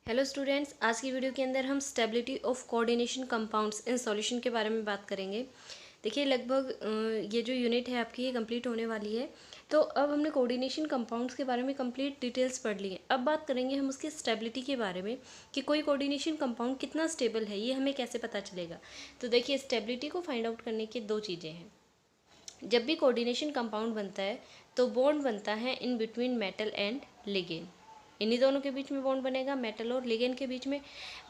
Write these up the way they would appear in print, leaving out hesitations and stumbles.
Hello students, आज की video के अंदर हम stability of coordination compounds in solution के बारे में बात करेंगे। देखिए लगभग ये जो यूनिट है आपकी ये कंप्लीट होने वाली है। तो अब हमने कोऑर्डिनेशन कंपाउंड्स के बारे में कंप्लीट डिटेल्स पढ़ ली हैं। अब बात करेंगे हम उसकी स्टेबिलिटी के बारे में कि कोई कोऑर्डिनेशन कंपाउंड कितना स्टेबल है, ये हमें कैसे पता चलेगा। तो देखिए स्टेबिलिटी को फाइंड आउट करने की दो चीज़ें हैं। जब भी कोऑर्डिनेशन कंपाउंड बनता है तो बॉन्ड बनता है in between metal and ligand. इन्हीं दोनों के बीच में बॉन्ड बनेगा, मेटल और लिगेंड के बीच में।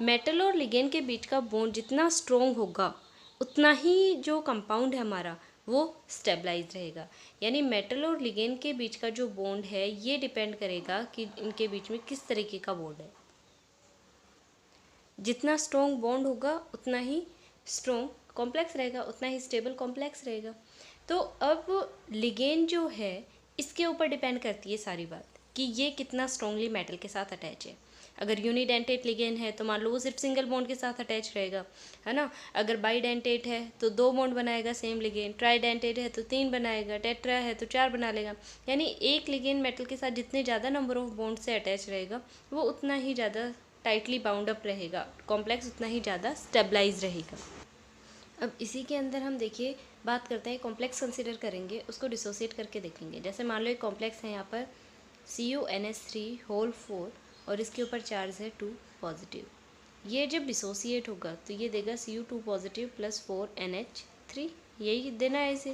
मेटल और लिगेंड के बीच का बॉन्ड जितना स्ट्रॉन्ग होगा उतना ही जो कंपाउंड है हमारा वो स्टेबलाइज रहेगा। यानी मेटल और लिगेंड के बीच का जो बॉन्ड है ये डिपेंड करेगा कि इनके बीच में किस तरीके का बॉन्ड है। जितना स्ट्रॉन्ग बॉन्ड होगा उतना ही स्ट्रॉन्ग कॉम्प्लेक्स रहेगा, उतना ही स्टेबल कॉम्प्लेक्स रहेगा। तो अब लिगेंड जो है इसके ऊपर डिपेंड करती है सारी बात कि ये कितना स्ट्रॉन्गली मेटल के साथ अटैच है। अगर यूनिडेंटेट लिगेंड है तो मान लो वो सिर्फ सिंगल बॉन्ड के साथ अटैच रहेगा, है ना। अगर बाईडेंटेट है तो 2 बॉन्ड बनाएगा सेम लिगेंड, ट्राईडेंटेट है तो 3 बनाएगा, टेट्रा है तो 4 बना लेगा। यानी एक लिगेंड मेटल के साथ जितने ज़्यादा नंबर ऑफ बॉन्ड से अटैच रहेगा वो उतना ही ज़्यादा टाइटली बाउंड अप रहेगा, कॉम्प्लेक्स उतना ही ज़्यादा स्टेबलाइज रहेगा। अब इसी के अंदर हम देखिए बात करते हैं, कॉम्प्लेक्स कंसिडर करेंगे, उसको डिसोसिएट करके देखेंगे। जैसे मान लो एक कॉम्प्लेक्स है यहाँ पर CuNH3 होल 4 और इसके ऊपर चार्ज है 2 पॉजिटिव। ये जब डिसोसिएट होगा तो ये देगा Cu2 पॉजिटिव प्लस 4NH3, यही देना है इसे,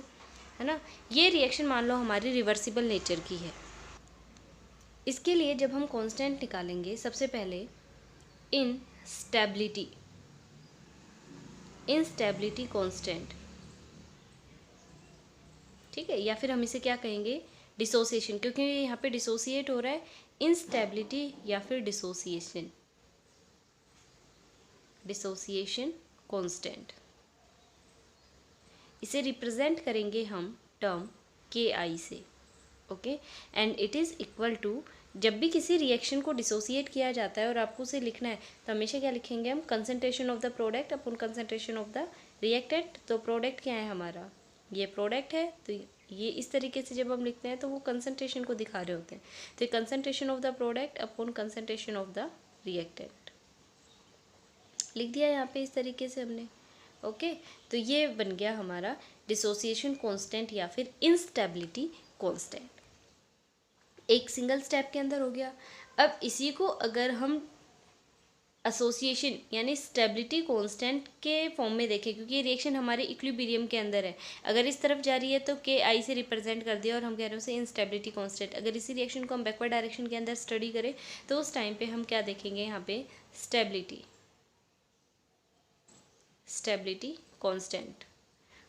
है ना। ये रिएक्शन मान लो हमारी रिवर्सिबल नेचर की है। इसके लिए जब हम कांस्टेंट निकालेंगे सबसे पहले इनस्टेबिलिटी कांस्टेंट, ठीक है, या फिर हम इसे क्या कहेंगे डिसोसिएशन, क्योंकि यहाँ पे डिसोसिएट हो रहा है। इनस्टेबिलिटी या फिर डिसोसिएशन कांस्टेंट, इसे रिप्रेजेंट करेंगे हम टर्म Ki से। Okay, and it is equal to, जब भी किसी रिएक्शन को डिसोसिएट किया जाता है और आपको उसे लिखना है तो हमेशा क्या लिखेंगे हम, concentration of the product upon concentration of the reactant. तो प्रोडक्ट क्या है हमारा, ये प्रोडक्ट है, तो ये इस तरीके से जब हम लिखते हैं तो वो कंसंट्रेशन को दिखा रहे होते हैं। तो concentration of the product upon concentration of the reactant लिख दिया यहाँ पे इस तरीके से हमने। ओके, तो ये बन गया हमारा डिसोसिएशन कांस्टेंट या फिर इंस्टेबिलिटी कांस्टेंट। एक सिंगल स्टेप के अंदर हो गया। अब इसी को अगर हम एसोसिएशन यानी स्टेबिलिटी कांस्टेंट के फॉर्म में देखें, क्योंकि ये रिएक्शन हमारे इक्विलिब्रियम के अंदर है, अगर इस तरफ जा रही है तो Ki से रिप्रेजेंट कर दिया और हम कह रहे हैं उसे इंस्टेबिलिटी कांस्टेंट। अगर इसी रिएक्शन को हम बैकवर्ड डायरेक्शन के अंदर स्टडी करें तो उस टाइम पे हम क्या देखेंगे, यहाँ पे स्टेबिलिटी कांस्टेंट।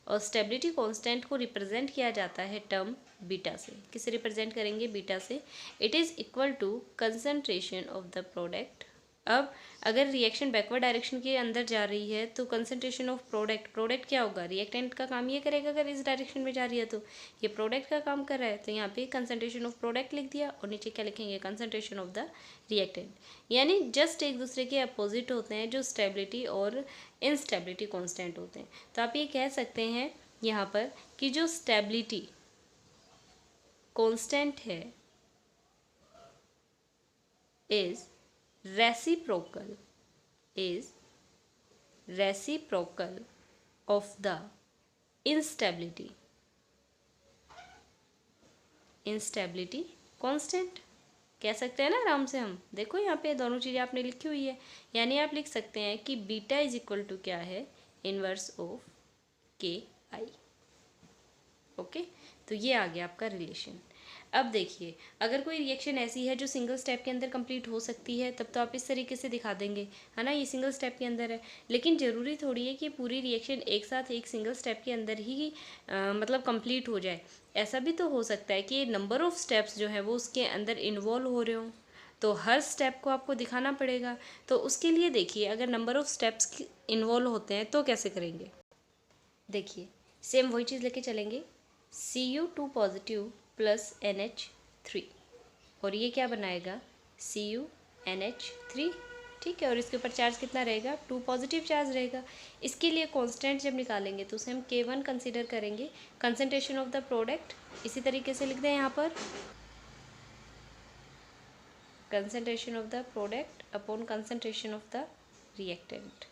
और स्टेबिलिटी कांस्टेंट को रिप्रेजेंट किया जाता है टर्म बीटा से। किसे रिप्रेजेंट करेंगे, बीटा से। It is equal to concentration of the product. अब अगर रिएक्शन बैकवर्ड डायरेक्शन के अंदर जा रही है तो कंसंट्रेशन ऑफ प्रोडक्ट क्या होगा, रिएक्टेंट का काम ये करेगा। अगर इस डायरेक्शन में जा रही है तो ये प्रोडक्ट का काम कर रहा है, तो यहाँ पे कंसंट्रेशन ऑफ प्रोडक्ट लिख दिया और नीचे क्या लिखेंगे, कंसंट्रेशन ऑफ द रिएक्टेंट। यानी जस्ट एक दूसरे के अपोजिट होते हैं जो स्टेबिलिटी और इनस्टेबिलिटी कांस्टेंट होते हैं। तो आप ये कह सकते हैं यहाँ पर कि जो स्टेबिलिटी कांस्टेंट है is reciprocal of the instability constant कह सकते हैं ना आराम से हम। देखो यहाँ पे दोनों चीज़ें आपने लिखी हुई है, यानी आप लिख सकते हैं कि बीटा इज इक्वल टू क्या है, इनवर्स ऑफ Ki। ओके, तो ये आ गया आपका रिलेशन। अब देखिए अगर कोई रिएक्शन ऐसी है जो सिंगल स्टेप के अंदर कंप्लीट हो सकती है तब तो आप इस तरीके से दिखा देंगे, है ना, ये सिंगल स्टेप के अंदर है। लेकिन ज़रूरी थोड़ी है कि पूरी रिएक्शन एक साथ एक सिंगल स्टेप के अंदर ही मतलब कंप्लीट हो जाए। ऐसा भी तो हो सकता है कि नंबर ऑफ़ स्टेप्स जो है वो उसके अंदर इन्वॉल्व हो रहे हों, तो हर स्टेप को आपको दिखाना पड़ेगा। तो उसके लिए देखिए अगर नंबर ऑफ़ स्टेप्स इन्वॉल्व होते हैं तो कैसे करेंगे। देखिए सेम वही चीज़ लेके चलेंगे, Cu2 पॉजिटिव प्लस NH3 और ये क्या बनाएगा, CuNH3, ठीक है। और इसके ऊपर चार्ज कितना रहेगा, 2 पॉजिटिव चार्ज रहेगा। इसके लिए कांस्टेंट जब निकालेंगे तो उसे हम K1 कंसीडर करेंगे, कंसंट्रेशन ऑफ द प्रोडक्ट इसी तरीके से लिख दें यहाँ पर। Concentration of the product upon concentration of the reactant,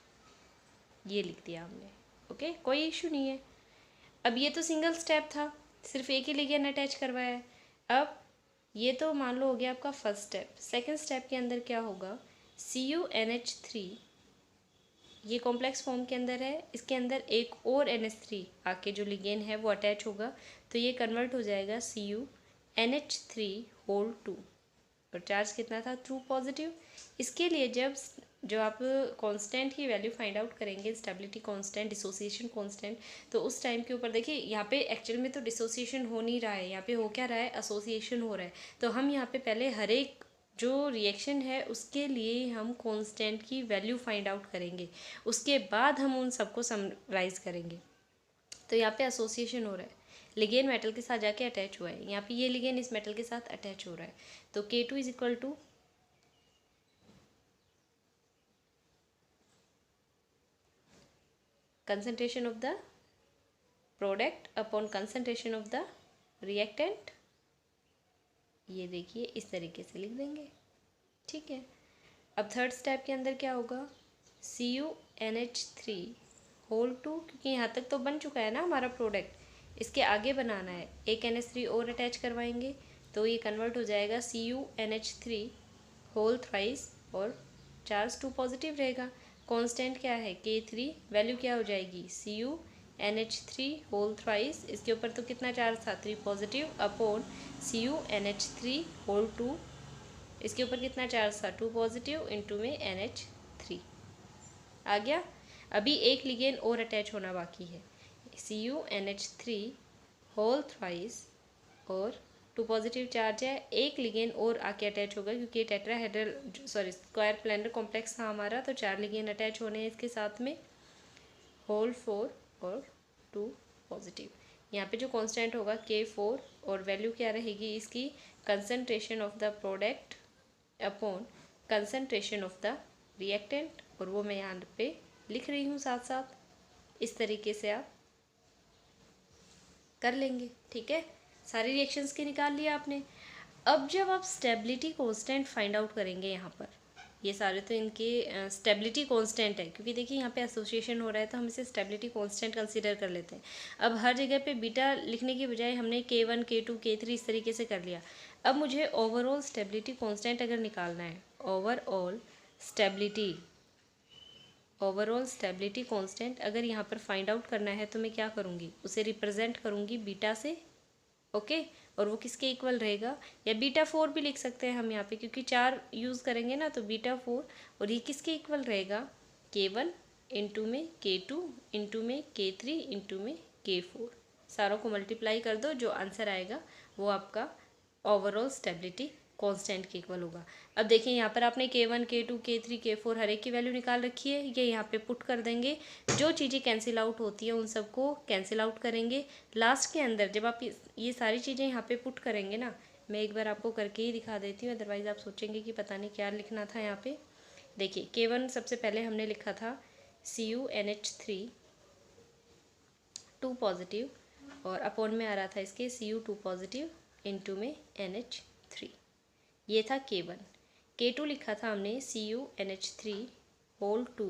ये लिख दिया हमने। ओके, कोई इशू नहीं है। अब ये तो सिंगल स्टेप था, सिर्फ एक ही लिगेंड अटैच करवाया है। अब ये तो मान लो हो गया आपका फर्स्ट स्टेप। सेकंड स्टेप के अंदर क्या होगा, CuNH3 ये कॉम्प्लेक्स फॉर्म के अंदर है, इसके अंदर एक और NH3 आके जो लिगेंड है वो अटैच होगा, तो ये कन्वर्ट हो जाएगा CuNH3 होल 2, और चार्ज कितना था, ट्रू पॉजिटिव। इसके लिए जब जो आप कांस्टेंट की वैल्यू फाइंड आउट करेंगे, स्टेबिलिटी कांस्टेंट, डिसोसिएशन कांस्टेंट, तो उस टाइम के ऊपर देखिए यहाँ पे एक्चुअल में तो डिसोसिएशन हो नहीं रहा है, यहाँ पे हो क्या रहा है, एसोसिएशन हो रहा है। तो हम यहाँ पे पहले हर एक जो रिएक्शन है उसके लिए हम कांस्टेंट की वैल्यू फाइंड आउट करेंगे, उसके बाद हम उन सबको समराइज करेंगे। तो यहाँ पे एसोसिएशन हो रहा है, लिगेंड मेटल के साथ जाके अटैच हुआ है, यहाँ पे ये लिगेंड इस मेटल के साथ अटैच हो रहा है। तो K2 is equal to concentration of the product upon concentration of the reactant, ये देखिए इस तरीके से लिख देंगे, ठीक है। अब थर्ड स्टेप के अंदर क्या होगा, CuNH3 होल 2, क्योंकि यहाँ तक तो बन चुका है ना हमारा प्रोडक्ट, इसके आगे बनाना है, एक NH3 और अटैच करवाएंगे तो ये कन्वर्ट हो जाएगा CuNH3 होल थ्राइस, और चार्ज 2 पॉजिटिव रहेगा। कांस्टेंट क्या है, K3, वैल्यू क्या हो जाएगी, CuNH3 होल थ्राइस, इसके ऊपर तो कितना चार्ज था, 3 पॉजिटिव, अपॉन CuNH3 होल 2, इसके ऊपर कितना चार्ज था, 2 पॉजिटिव, इंटू में NH3 आ गया। अभी एक लिगेंड और अटैच होना बाकी है, CuNH3 होल थ्राइस, और 2 पॉजिटिव चार्ज है, एक लिगेंड और आके अटैच होगा क्योंकि टेट्राहेड्रल स्क्वायर प्लेनर कॉम्प्लेक्स था हमारा, तो 4 लिगेंड अटैच होने हैं इसके साथ में, होल 4 और 2 पॉजिटिव। यहाँ पे जो कांस्टेंट होगा K4, और वैल्यू क्या रहेगी इसकी, concentration of the product upon concentration of the reactant, और वो मैं यहाँ पे लिख रही हूँ साथ साथ, इस तरीके से आप कर लेंगे, ठीक है। सारी रिएक्शंस के निकाल लिया आपने। अब जब आप स्टेबिलिटी कांस्टेंट फाइंड आउट करेंगे, यहाँ पर ये सारे तो इनके स्टेबिलिटी कांस्टेंट है, क्योंकि देखिए यहाँ पे एसोसिएशन हो रहा है तो हम इसे स्टेबिलिटी कांस्टेंट कंसीडर कर लेते हैं। अब हर जगह पे बीटा लिखने की बजाय हमने K1 K2 K3 इस तरीके से कर लिया। अब मुझे ओवरऑल स्टेबिलिटी कांस्टेंट अगर निकालना है, ओवरऑल स्टेबिलिटी कांस्टेंट अगर यहाँ पर फाइंड आउट करना है, तो मैं क्या करूँगी, उसे रिप्रेजेंट करूँगी बीटा से, ओके। और वो किसके इक्वल रहेगा, या β4 भी लिख सकते हैं हम यहाँ पे, क्योंकि 4 यूज़ करेंगे ना, तो β4, और ये किसके इक्वल रहेगा, K1 इंटू में K2 इंटू में K3 इंटू में K4, सारों को मल्टीप्लाई कर दो, जो आंसर आएगा वो आपका ओवरऑल स्टेबिलिटी कांस्टेंट के इक्वल होगा। अब देखिए यहाँ पर आपने K1 K2 K3 K4 हर एक की वैल्यू निकाल रखी है, ये यहाँ पे पुट कर देंगे, जो चीज़ें कैंसिल आउट होती है उन सबको कैंसिल आउट करेंगे। लास्ट के अंदर जब आप ये सारी चीज़ें यहाँ पे पुट करेंगे ना, मैं एक बार आपको करके ही दिखा देती हूँ, अदरवाइज़ आप सोचेंगे कि पता नहीं क्या लिखना था यहाँ पे। देखिए K1 सबसे पहले हमने लिखा था CuNH3 2 पॉजिटिव, और अपॉन में आ रहा था इसके Cu2 पॉजिटिव इंटू में NH3, ये था K1। K2 लिखा था हमने CuNH3 होल 2,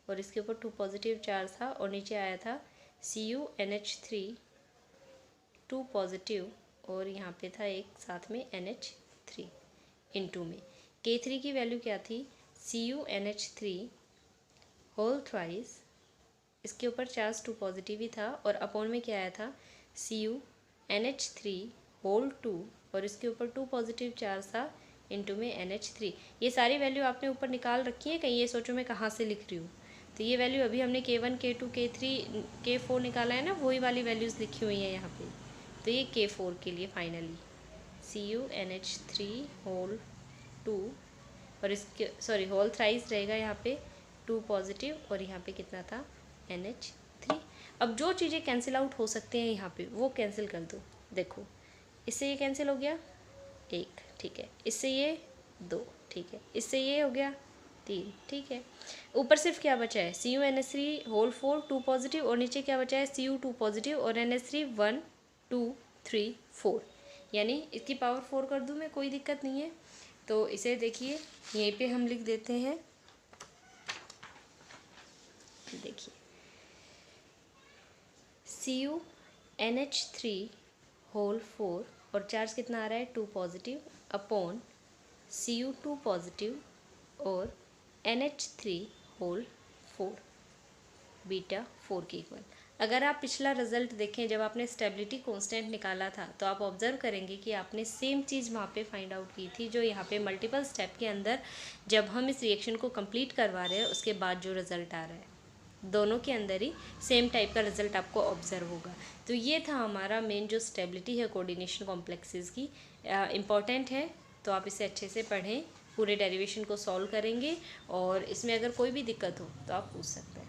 और इसके ऊपर 2 पॉजिटिव चार्ज था, और नीचे आया था CuNH3 2 पॉजिटिव, और यहाँ पे था एक साथ में NH3 इंटू में K3 की वैल्यू क्या थी, CuNH3 होल थ्राइस, इसके ऊपर चार्ज 2 पॉजिटिव ही था, और अपॉन में क्या आया था, CuNH3 होल 2, और इसके ऊपर 2 पॉजिटिव चार्ज था इंटू में NH3। ये सारी वैल्यू आपने ऊपर निकाल रखी है, कहीं ये सोचो मैं कहाँ से लिख रही हूँ, तो ये वैल्यू अभी हमने K1 K2 K3 K4 निकाला है ना, वही वाली वैल्यूज़ लिखी हुई हैं यहाँ पे। तो ये K4 के लिए फाइनली CuNH3 होल 2, और इसके होल थ्राइस रहेगा यहाँ पे 2 पॉजिटिव, और यहाँ पे कितना था NH3। अब जो चीज़ें कैंसिल आउट हो सकते हैं यहाँ पे वो कैंसिल कर दो। देखो इससे ये कैंसिल हो गया 1, ठीक है, इससे ये 2, ठीक है, इससे ये हो गया 3, ठीक है। ऊपर सिर्फ क्या बचा है, CuNH3 होल 4 2 पॉजिटिव, और नीचे क्या बचा है Cu2 पॉजिटिव, और NH3 1 2 3 4, यानी इसकी पावर 4 कर दूँ मैं, कोई दिक्कत नहीं है। तो इसे देखिए यहीं पे हम लिख देते हैं, देखिए CuNH3 होल 4 और चार्ज कितना आ रहा है 2 पॉजिटिव अपॉन Cu2 पॉजिटिव और NH3 होल 4 बीटा 4 के इक्वल। अगर आप पिछला रिजल्ट देखें जब आपने स्टेबिलिटी कांस्टेंट निकाला था तो आप ऑब्जर्व करेंगे कि आपने सेम चीज़ वहाँ पे फाइंड आउट की थी जो यहाँ पे मल्टीपल स्टेप के अंदर जब हम इस रिएक्शन को कंप्लीट करवा रहे हैं उसके बाद जो रिज़ल्ट आ रहा है, दोनों के अंदर ही सेम टाइप का रिजल्ट आपको ऑब्जर्व होगा। तो ये था हमारा मेन जो स्टेबिलिटी है कोऑर्डिनेशन कॉम्प्लेक्सेस की, इम्पॉर्टेंट है, तो आप इसे अच्छे से पढ़ें, पूरे डेरिवेशन को सॉल्व करेंगे और इसमें अगर कोई भी दिक्कत हो तो आप पूछ सकते हैं।